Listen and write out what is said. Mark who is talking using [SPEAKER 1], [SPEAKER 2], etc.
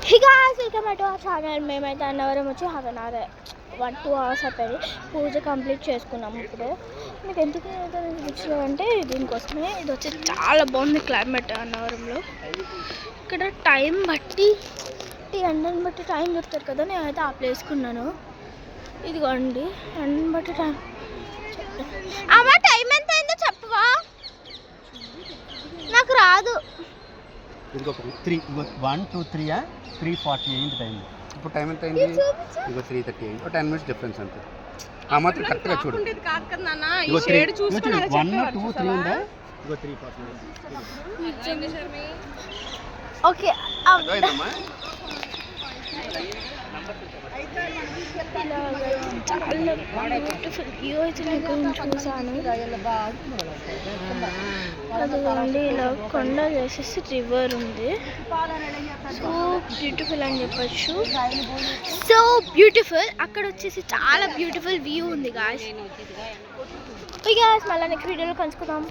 [SPEAKER 1] Welcome to ఆ channel. మేమైతే అన్నవరం వచ్చి 1-2 hours అయిపోయింది. పూజ కంప్లీట్ చేసుకున్నాము. ఇప్పుడు మీకు ఎందుకు చూపించాలంటే దీనికోసమే. ఇది వచ్చి చాలా బాగుంది క్లైమేట్ అన్నవరంలో. ఇక్కడ టైం బట్టి ఎండని బట్టి టైం చెప్తారు కదా, నేనైతే ఆ ప్లేస్కున్నాను. ఇదిగోండి ఎండని బట్టి టైం. అమ్మ టైం ఎంత అయిందో చెప్పవా? నాకు రాదు.
[SPEAKER 2] 1 2 3:40 అయింది టైం. ఇప్పుడు టైం ఎంత అయింది? ఇగో 3:30 అయింది. 10 minutes డిఫరెన్స్ అంతే. ఆ మాత్రం కరెక్ట్గా చూడు. 1 2 3 ఉందా? ఇగో 3:40.
[SPEAKER 1] ఓకే చాలా బ్యూటిఫుల్ వ్యూ అయితే నేను చూసాను. అదిగోండి ఇలా కొండ చేసేసి రివర్ ఉంది. సో బ్యూటిఫుల్ అని చెప్పచ్చు. So beautiful. అక్కడ వచ్చేసి చాలా బ్యూటిఫుల్ వ్యూ ఉంది గాయ్స్. మళ్ళీ నెక్స్ట్ వీడియోలో కలుసుకుందాం.